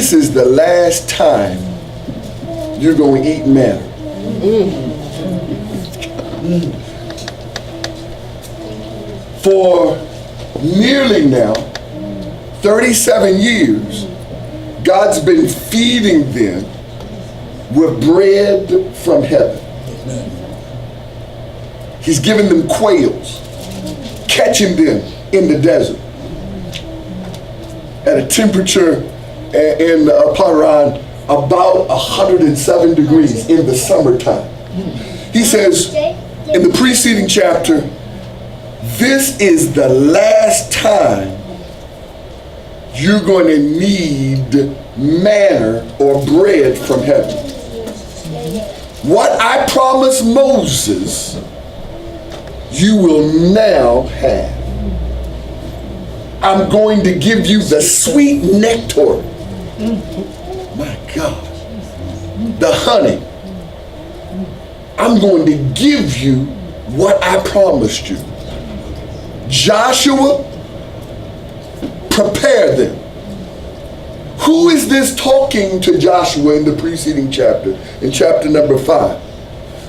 this is the last time you're going to eat manna. For nearly now 37 years, God's been feeding them with bread from heaven. He's giving them quails, catching them in the desert at a temperature in around about 107 degrees in the summertime. He says in the preceding chapter, this is the last time you're going to need manna or bread from heaven. What I promised Moses, you will now have. I'm going to give you the sweet nectar. My God. The honey. I'm going to give you what I promised you. Joshua, prepare them. Who is this talking to Joshua in the preceding chapter, in chapter number 5?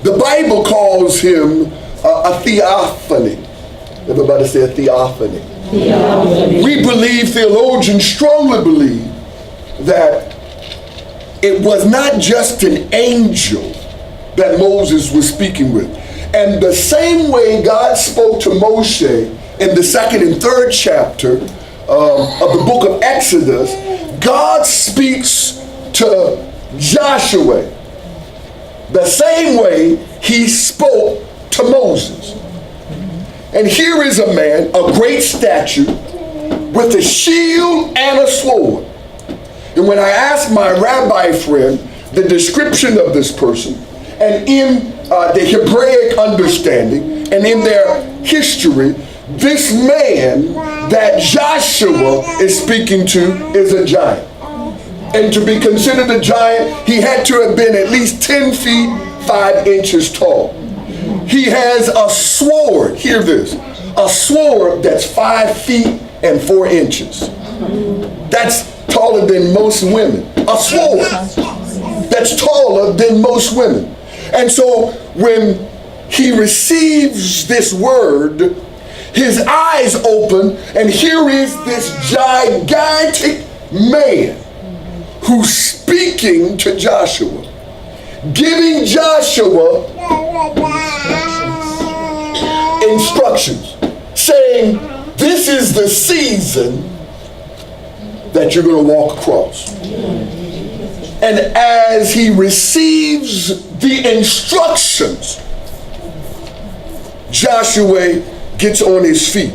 The Bible calls him a theophany. Everybody say a theophany. Theophany. We believe, theologians strongly believe, that it was not just an angel that Moses was speaking with. And the same way God spoke to Moshe in the 2nd and 3rd chapter of the book of Exodus, God speaks to Joshua the same way he spoke to Moses. And here is a man, a great stature, with a shield and a sword. And when I asked my rabbi friend the description of this person, and in the Hebraic understanding, and in their history, this man that Joshua is speaking to is a giant. And to be considered a giant, he had to have been at least 10 feet, 5 inches tall. He has a sword, hear this, a sword that's 5 feet and 4 inches. That's taller than most women. A sword that's taller than most women. And so when he receives this word, his eyes open, and here is this gigantic man who's speaking to Joshua, giving Joshua instructions, saying, this is the season that you're going to walk across. And as he receives the instructions, Joshua gets on his feet.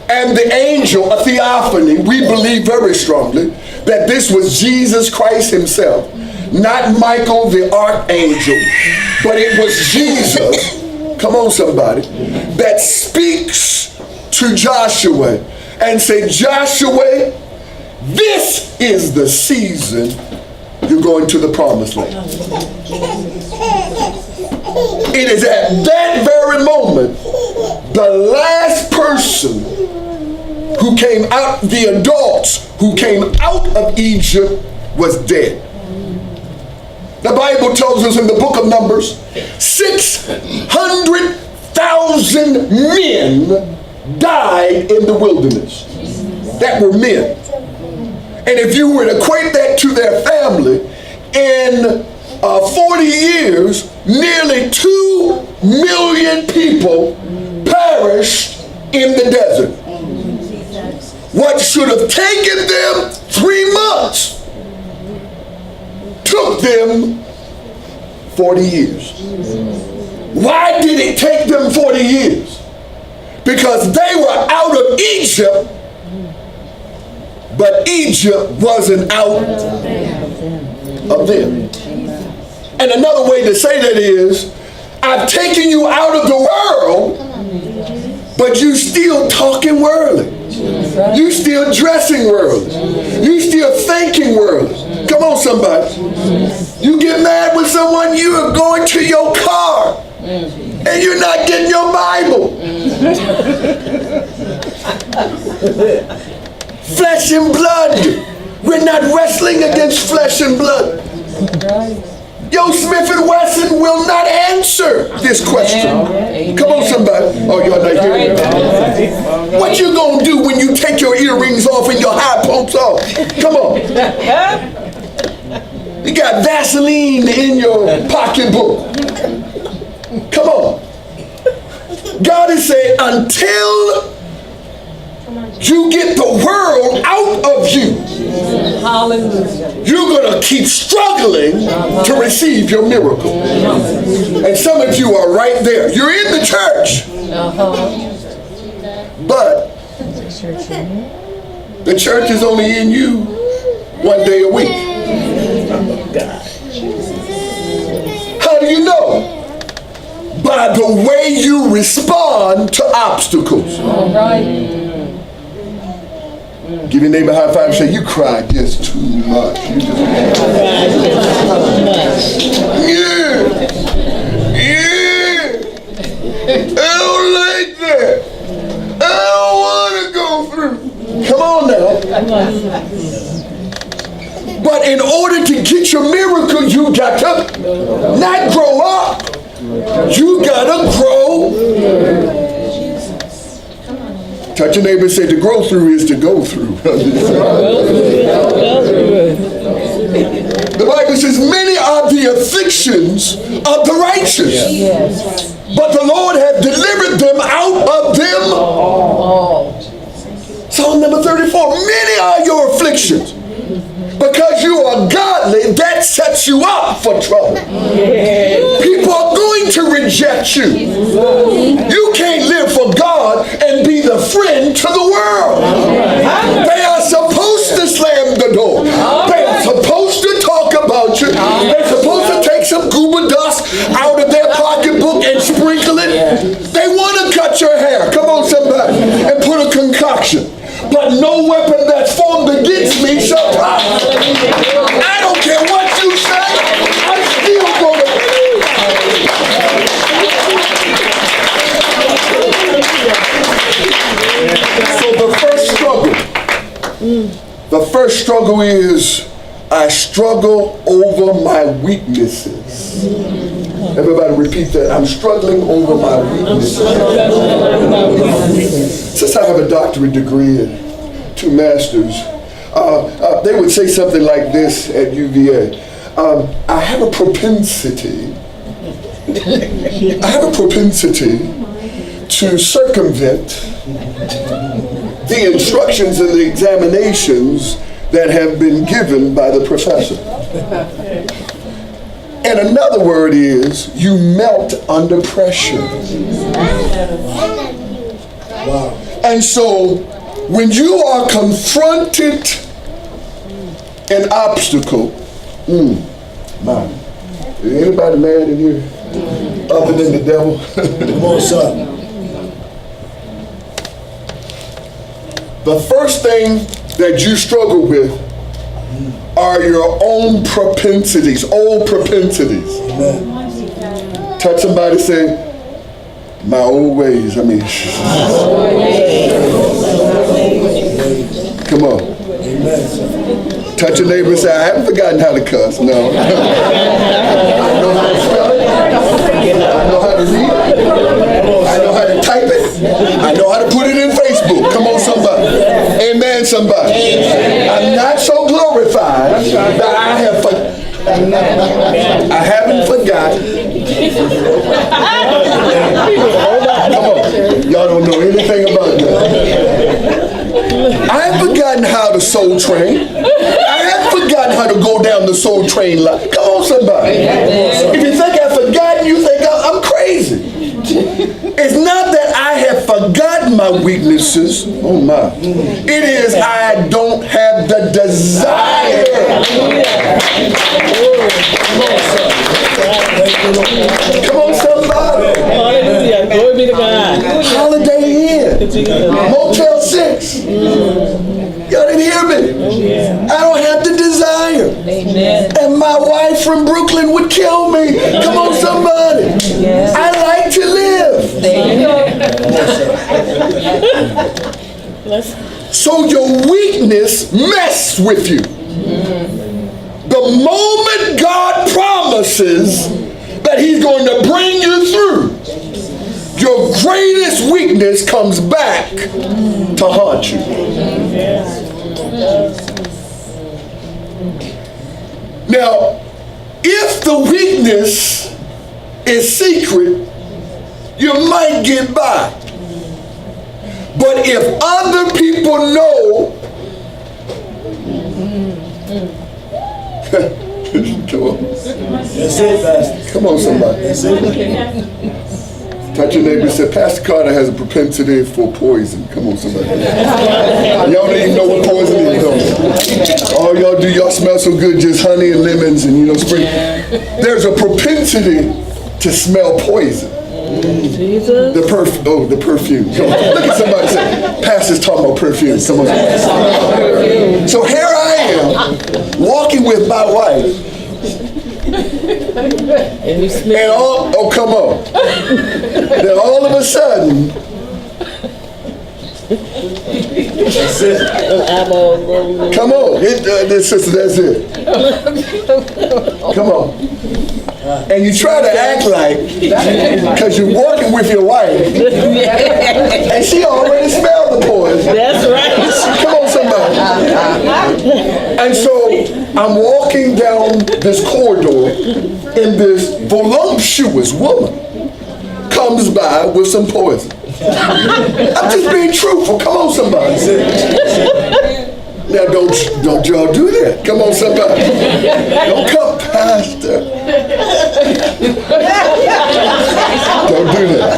And the angel, a theophany, we believe very strongly that this was Jesus Christ himself, not Michael the archangel, but it was Jesus, come on somebody, that speaks to Joshua and say, Joshua, this is the season you're going to the promised land. It is at that very moment, the last person who came out, the adults who came out of Egypt was dead. The Bible tells us in the book of Numbers, 600,000 men died in the wilderness. That were men. And if you were to equate that to their family, in 40 years, nearly 2 million people perished in the desert. What should have taken them 3 months took them 40 years. Why did it take them 40 years? Because they were out of Egypt, but Egypt wasn't out of them. And another way to say that is, I've taken you out of the world, but you still talking worldly. You still dressing worldly. You still thinking worldly. Come on, somebody. You get mad with someone, you are going to your car, and you're not getting your Bible. Flesh and blood We're not wrestling against flesh and blood. Yo, Smith and Wesson will not answer this question. Come on, somebody. Oh, y'all not hearing me? What you gonna do when you take your earrings off and your high pumps off? Come on. You got Vaseline in your pocketbook. Come on. God is saying, until you get the world out of you, you're going to keep struggling to receive your miracle. And some of you are right there. You're in the church. But the church is only in you one day a week. How do you know? By the way you respond to obstacles. Give your neighbor a high five and say, you cried just too much. You just yeah. I don't like that. I don't want to go through. Come on now. But in order to get your miracle, you got to not grow up. You gotta grow. Touch your neighbor and say, to grow through is to go through. The Bible says, many are the afflictions of the righteous, but the Lord hath delivered them out of them all. Psalm number 34, many are your afflictions. Because you are godly, that sets you up for trouble. People are going to reject you. You can't live for God and be the friend to the world. They are supposed to slam the door. They are supposed to talk about you. They're supposed to take some goober dust out of their pocketbook and sprinkle it. They want to cut your hair. Come on, somebody. And put a concoction. But no weapon that's formed against me shall prosper. I don't care what you say, I'm still going to. So the first struggle is, I struggle over my weaknesses. Everybody repeat that. I'm struggling over my weaknesses. Since I have a doctorate degree and 2 masters, they would say something like this at UVA. I have a propensity to circumvent the instructions and the examinations that have been given by the professor. And another word is, you melt under pressure. Wow. And so, when you are confronted an obstacle, man, is anybody mad in here other than the devil? Come on, son. The first thing that you struggle with are your own propensities, old propensities. Amen. Touch somebody, say, my old ways. I mean, come on. Touch your neighbor and say, I haven't forgotten how to cuss. No. I know how to spell it. I know how to read it. I know how to type it. I know how to put it in Facebook. Come on, somebody. Amen, somebody. I'm not so glorified that I haven't forgotten. Come on. Y'all don't know anything about that. I haven't forgotten how to soul train. I haven't forgotten how to go down the soul train line. Come on, somebody. If you think I've forgotten, you think I'm crazy. It's not that I have forgotten my weaknesses. Oh my. It is I don't have the desire. Come on, somebody. Hallelujah. Glory be to God. Holiday Inn. Motel 6. Y'all didn't hear me. I don't have the desire. Amen. And my wife from Brooklyn would kill me. Come on, somebody. Yes. I like to live. There you go. So your weakness messed with you. weaknesses that he's going to bring you through, your greatest weakness comes back to haunt you. Now, if the weakness is secret, you might get by. But if other people know, come on. That's it, Pastor. Come on, somebody. That's it. Touch your neighbor and say, Pastor Carter has a propensity for poison. Come on, somebody. Y'all don't even know what poison is, don't you? All y'all do, y'all smell so good, just honey and lemons and, spring. There's a propensity to smell poison. Jesus. The perfume. Come on. Look at somebody and say, Pastor's talking about perfume. Come on. So here I am, walking with my wife. And you smell. And come on. Then all of a sudden, That's it. Eyeballs rolling. come on, sister, that's it. Come on. And you try to act like, because you're walking with your wife, and she already smelled the poison. That's right. Come on, somebody. And so I'm walking down this corridor, and this voluptuous woman comes by with some poison. I'm just being truthful. Come on, somebody. Now, don't y'all do that. Come on, somebody. Don't come, Pastor. Don't do that.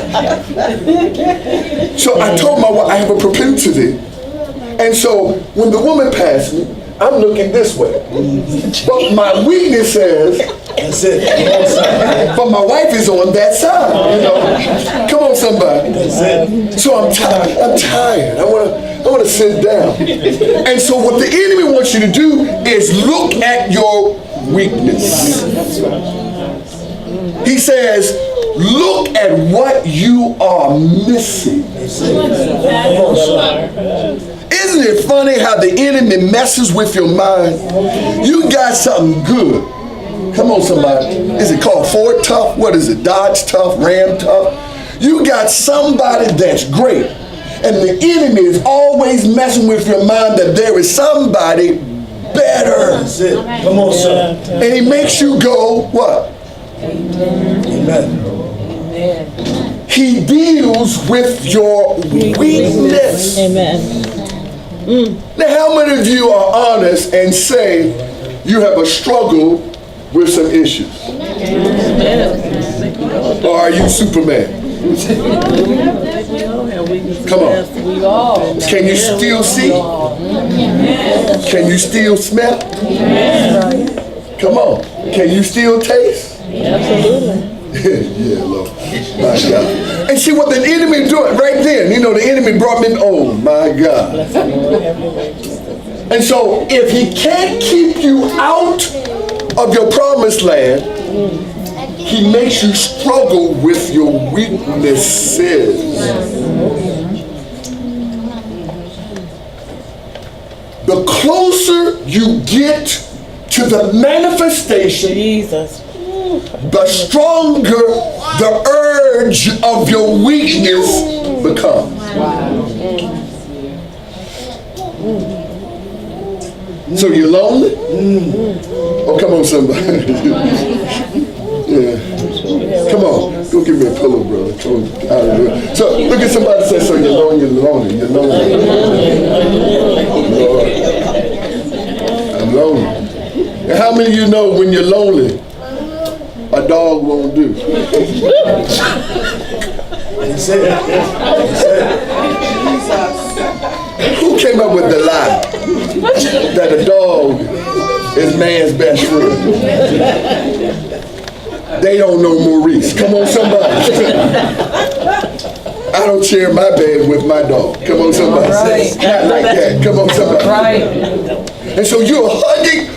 So I told my wife I have a propensity. And so when the woman passed me, I'm looking this way. But my weakness says, That's it. but my wife is on that side. Come on, somebody. That's it. So I'm tired. I want to sit down. And so what the enemy wants you to do is look at your weakness. He says, look at what you are missing. Isn't it funny how the enemy messes with your mind? You got something good. Come on, somebody. Is it called Ford Tough? What is it? Dodge Tough? Ram Tough? You got somebody that's great. And the enemy is always messing with your mind that there is somebody better. That's it. Come on, sir. And he makes you go, what? Amen. He deals with your weakness. Amen. Now, how many of you are honest and say you have a struggle with some issues? Or are you Superman? Come on. We all. Can you still see? Can you still smell? Come on. Can you still taste? Absolutely. Yeah, Lord. My God. And see what the enemy doing right then. The enemy brought me, oh my God. And so if he can't keep you out of your promised land, he makes you struggle with your weaknesses. The closer you get to the manifestation, Jesus. the stronger the urge of your weakness becomes. So you're lonely? Oh, come on, somebody. Yeah. Come on. Go give me a pillow, brother. Come on. So look at somebody and say, so you're lonely, you're lonely. Lord, I'm lonely. And how many of you know when you're lonely, a dog won't do? That's it. That's it. Who came up with the lie that a dog is man's best friend? They don't know Maurice. Come on, somebody. I don't share my bed with my dog. Come on, somebody. Right. Not like that. Come on, somebody. Right. And so you're hugging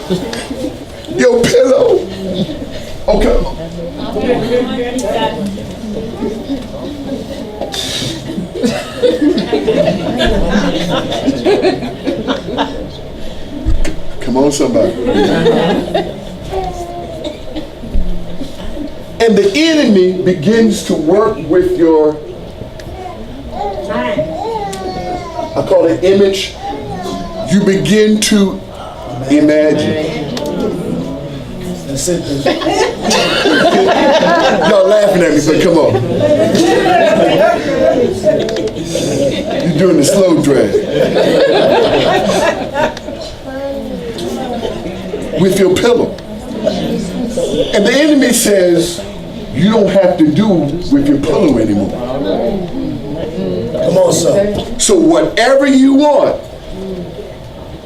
your pillow. Okay. Come on, somebody. And the enemy begins to work with your, I call it image. You begin to imagine. That's it. Y'all laughing at me, but come on. You're doing the slow drag. With your pillow. And the enemy says, you don't have to do with your pillow anymore. Come on, son. So whatever you want,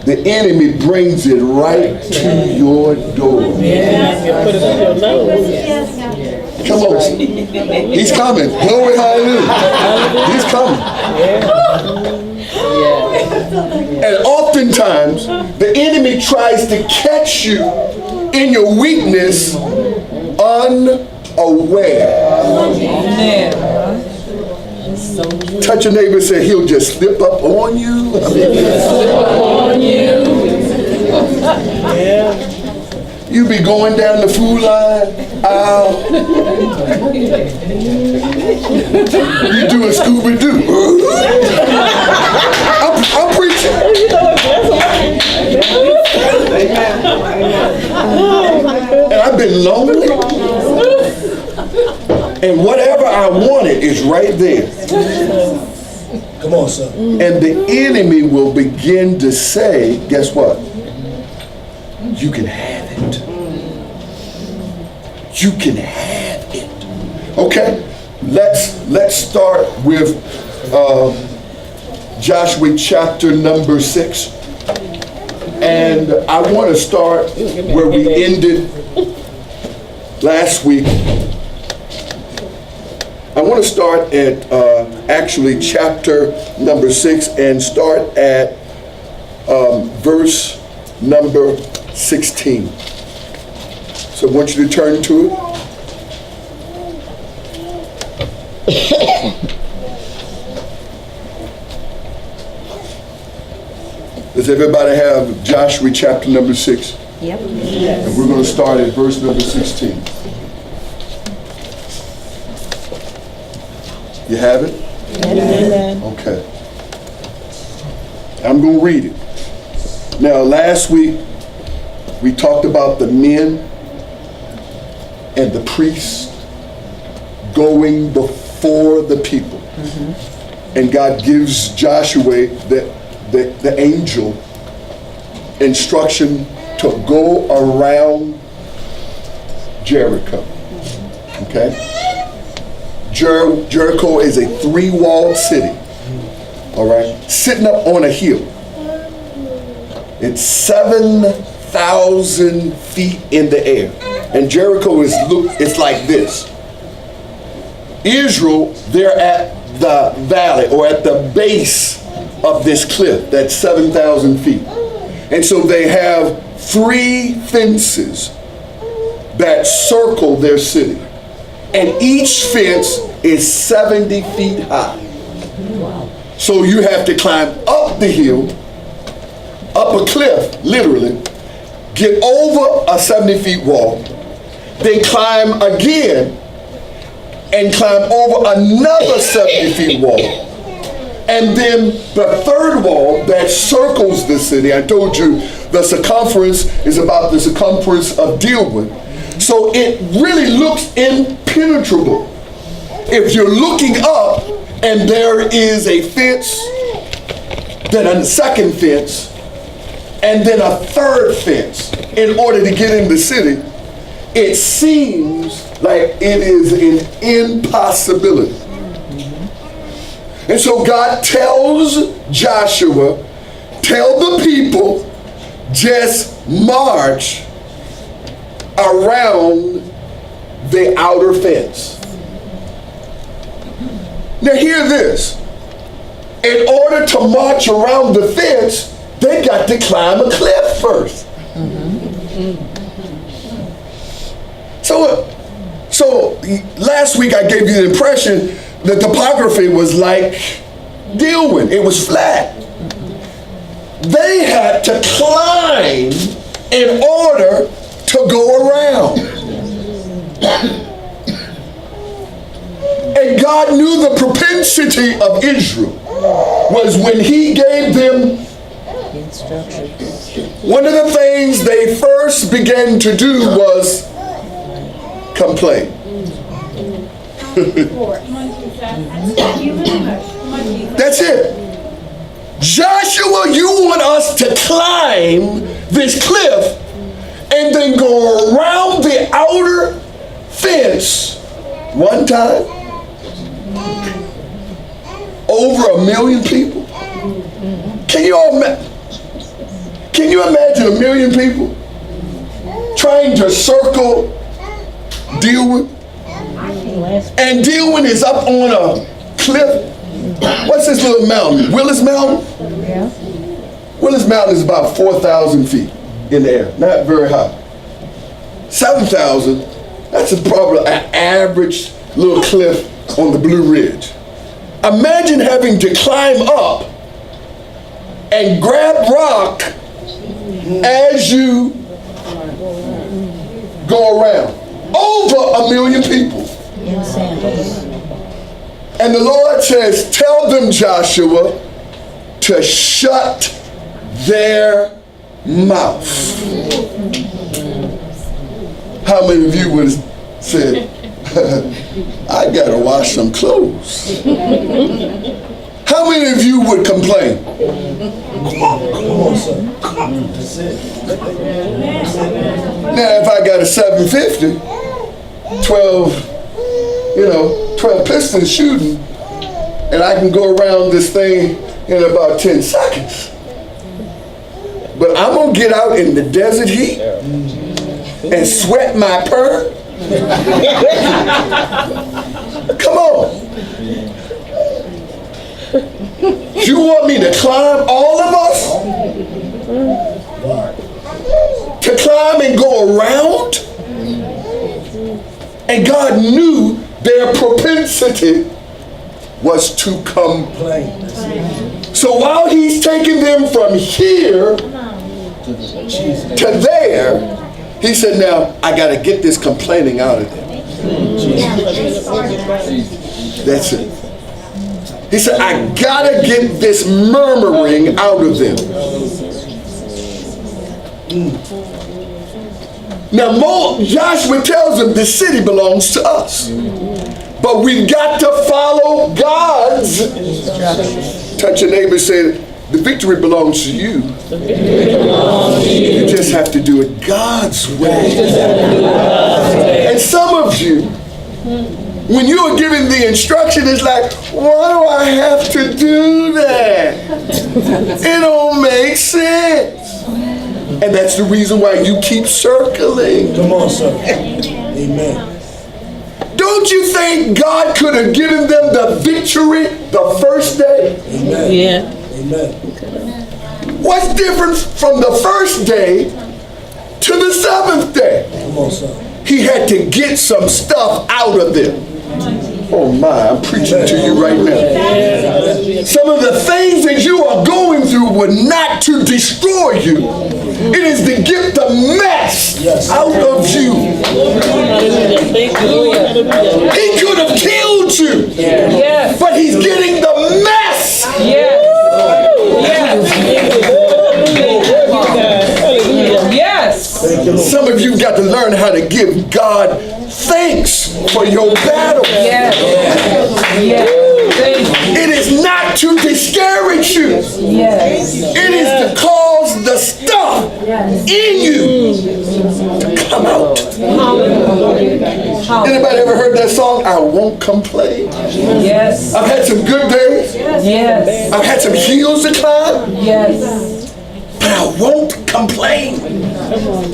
the enemy brings it right to your door. Put it on your nose. Come on. He's coming. Glory, hallelujah. He's coming. And oftentimes, the enemy tries to catch you in your weakness unaware. Touch your neighbor and say, he'll just slip up on you. You be going down the food line aisle. You doing Scooby-Doo. I'm preaching. And I've been lonely. And whatever I wanted is right there. Come on, son. And the enemy will begin to say, guess what? You can have it. You can have it. Okay? Let's start with Joshua chapter number 6. And I want to start where we ended last week. I want to start at actually chapter number 6 and start at verse number 16. So I want you to turn to it. Does everybody have Joshua chapter number 6? Yep. And we're going to start at verse number 16. You have it? Amen. Okay. I'm going to read it. Now, last week, we talked about the men and the priests going before the people. And God gives Joshua, the angel, instruction to go around Jericho. Okay? Jericho is a 3-walled city, all right, sitting up on a hill. It's 7,000 feet in the air, and Jericho it's like this. Israel, they're at the valley or at the base of this cliff that's 7,000 feet, and so they have 3 fences that circle their city. And each fence is 70 feet high. So you have to climb up the hill, up a cliff, literally, get over a 70 feet wall, then climb again and climb over another 70 feet wall. And then the third wall that circles the city, I told you the circumference is about the circumference of Dearwood. So it really looks impenetrable. If you're looking up and there is a fence, then a second fence, and then a third fence in order to get in the city, it seems like it is an impossibility. And so God tells Joshua, tell the people, just march around the outer fence. Now hear this. In order to march around the fence, they got to climb a cliff first. So last week I gave you the impression the topography was like Dealwyn. It was flat. They had to climb in order to go around. God knew the propensity of Israel was when he gave them one of the things they first began to do was complain. That's it. Joshua, you want us to climb this cliff and then go around the outer fence one time? Over 1 million people? Can you imagine 1 million people trying to circle Dealwood? And Dealwood is up on a cliff. What's this little mountain? Willis Mountain? Yeah. Willis Mountain is about 4,000 feet in the air, not very high. 7,000, that's probably an average little cliff on the Blue Ridge. Imagine having to climb up and grab rock as you go around. Over 1 million people. And the Lord says, tell them, Joshua, to shut their mouth. How many of you would have said, I gotta wash some clothes? How many of you would complain? Come on, son. That's it. Now, if I got a 750, 12 pistons shooting, and I can go around this thing in about 10 seconds. But I'm gonna get out in the desert heat and sweat my pearl. Come on. You want me to climb, all of us? To climb and go around? And God knew their propensity was to complain. So while he's taking them from here to there, he said, now I got to get this complaining out of them. That's it. He said, I got to get this murmuring out of them. Now Joshua tells them the city belongs to us. But we've got to follow God's instructions. Touch your neighbor and say, the victory belongs to you. You just have to do it God's way. And some of you, when you are given the instruction, it's like, why do I have to do that? It don't make sense. And that's the reason why you keep circling. Come on, sir. Amen. Don't you think God could have given them the victory the first day? Amen. Yeah. Amen. What's different from the first day to the seventh day? Come on, sir. He had to get some stuff out of them. Oh my, I'm preaching to you right now. Some of the things that you are going through were not to destroy you. It is to get the mess out of you. He could have killed you, but he's getting the mess. Some of you got to learn how to give God thanks for your battle. It is not to discourage you. It is to cause the stuff in you to come out. Anybody ever heard that song? I won't complain. I've had some good days. I've had some hills to climb. But I won't complain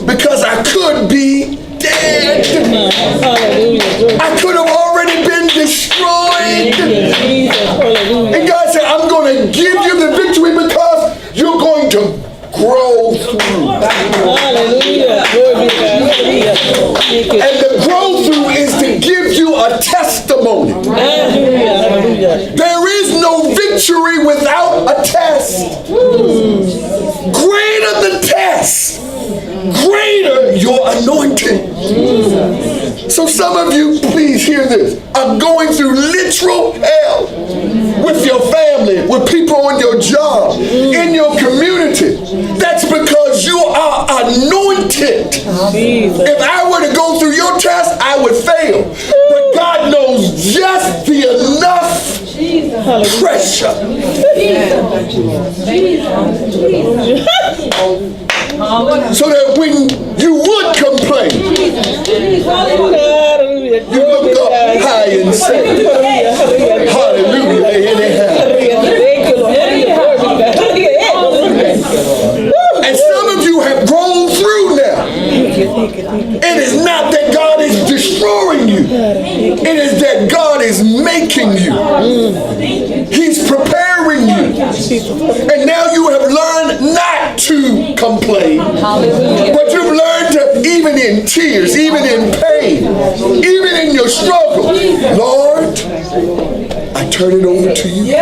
because I could be dead. I could have already been destroyed. And God said, I'm going to give you the victory because you're going to grow through. And the grow through is to give you a testimony. There is no victory without a test. Greater the test, greater your anointing. So some of you, please hear this, are going through literal hell with your family, with people on your job, in your community. That's because you are anointed. If I were to go through your test, I would fail. But God knows just the enough pressure so that when you would complain, you look up high and say, hallelujah, anyhow. And some of you have grown through now. It is not that God is destroying you. It is that God is making you. He's preparing you. And now you have learned not to complain. But you've learned to, even in tears, even in pain, even in your struggle, Lord, I turn it over to you.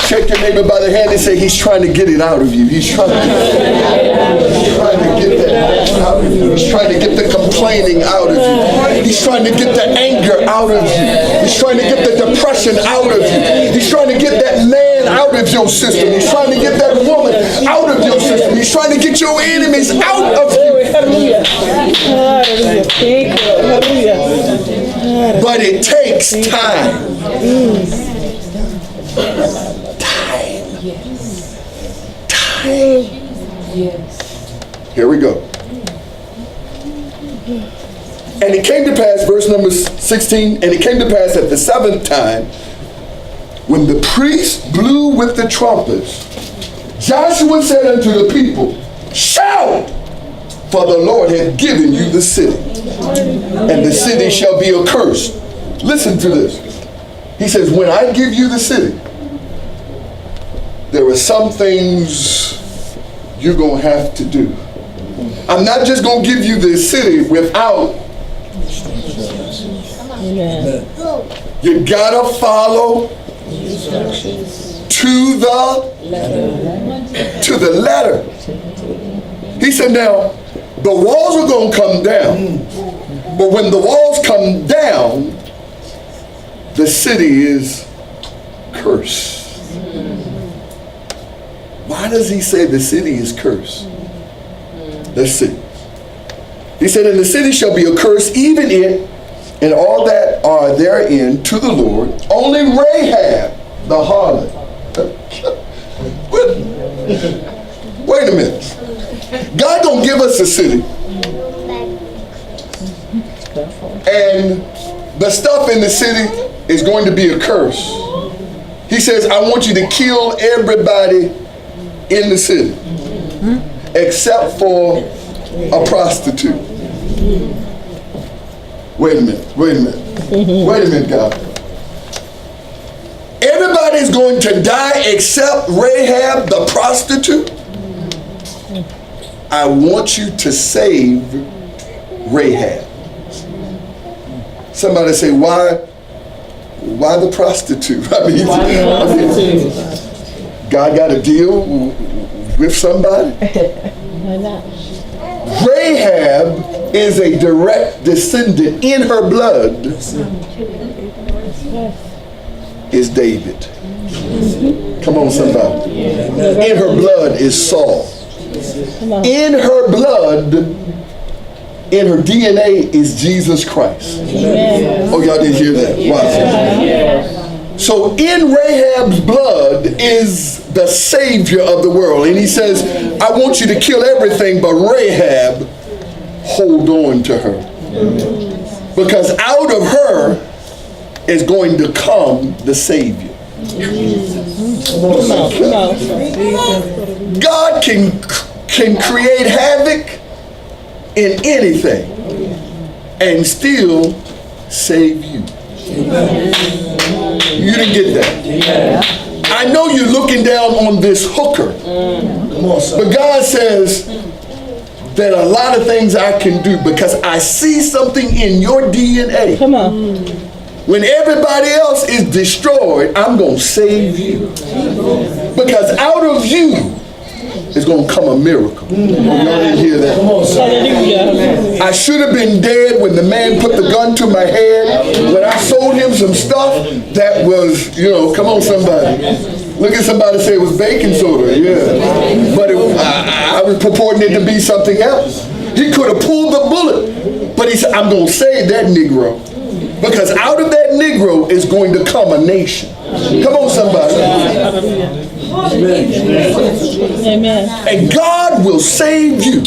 Shake your neighbor by the hand and say, he's trying to get it out of you. He's trying to get that out of you. He's trying to get the complaining out of you. He's trying to get the anger out of you. He's trying to get the depression out of you. He's trying to get that man out of your system. He's trying to get that woman out of your system. He's trying to get your enemies out of you. But it takes time. Time. Here we go. And it came to pass, verse number 16, and it came to pass at the 7th time, when the priest blew with the trumpets, Joshua said unto the people, shout, for the Lord hath given you the city, and the city shall be accursed. Listen to this. He says, when I give you the city, there are some things you're going to have to do. I'm not just going to give you the city without. Amen. You got to follow to the letter. He said, now, the walls are going to come down. But when the walls come down, the city is cursed. Why does he say the city is cursed? Let's see. He said, and the city shall be accursed, even it and all that are therein to the Lord. Only Rahab, the harlot. Wait a minute. God gonna give us a city. And the stuff in the city is going to be a curse. He says, I want you to kill everybody in the city, except for a prostitute. Wait a minute, God. Everybody's going to die except Rahab the prostitute? I want you to save Rahab. Somebody say, why the prostitute? I mean, God got a deal with somebody? Why not? Rahab is a direct descendant. In her blood is David. Come on, somebody. In her blood is Saul. In her blood, in her DNA is Jesus Christ. Oh, y'all didn't hear that? Wow. So in Rahab's blood is the Savior of the world. And he says, I want you to kill everything but Rahab. Hold on to her. Because out of her is going to come the Savior. God can create havoc in anything and still save you. You didn't get that. I know you're looking down on this hooker, but God says that a lot of things I can do because I see something in your DNA. Come on. When everybody else is destroyed, I'm going to save you. Because out of you is going to come a miracle. Oh, y'all didn't hear that. Come on, sir. Hallelujah. I should have been dead when the man put the gun to my head. When I sold him some stuff that was, come on somebody. Look at somebody say it was baking soda, yeah. But I was purporting it to be something else. He could have pulled the bullet, but he said, I'm going to save that Negro. Because out of that Negro is going to come a nation. Come on, somebody. Amen. And God will save you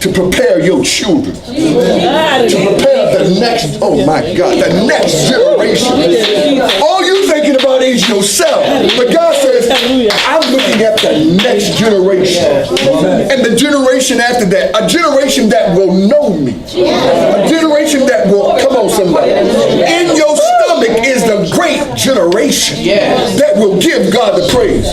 to prepare your children. To prepare the next, oh my God, the next generation. All you thinking about is yourself. But God says, I'm looking at the next generation. And the generation after that, a generation that will know me. A generation that will, come on somebody. In your stomach is the great generation that will give God the praise.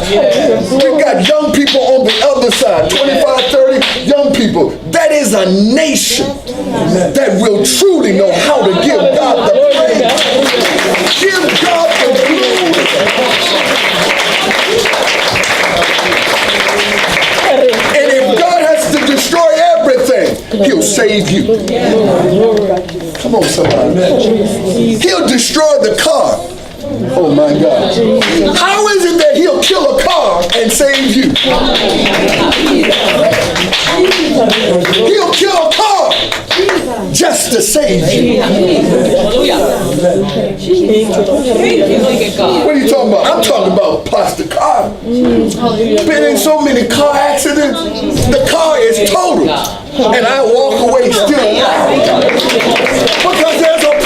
We got young people on the other side, 25, 30 young people. That is a nation that will truly know how to give God the praise. Give God the glory. And if God has to destroy everything, he'll save you. Come on, somebody. He'll destroy the car. Oh my God. How is it that he'll kill a car and save you? He'll kill a car just to save you. What are you talking about? I'm talking about Pastor Carter. Been in so many car accidents. The car is total. And I walk away still alive. Because there's a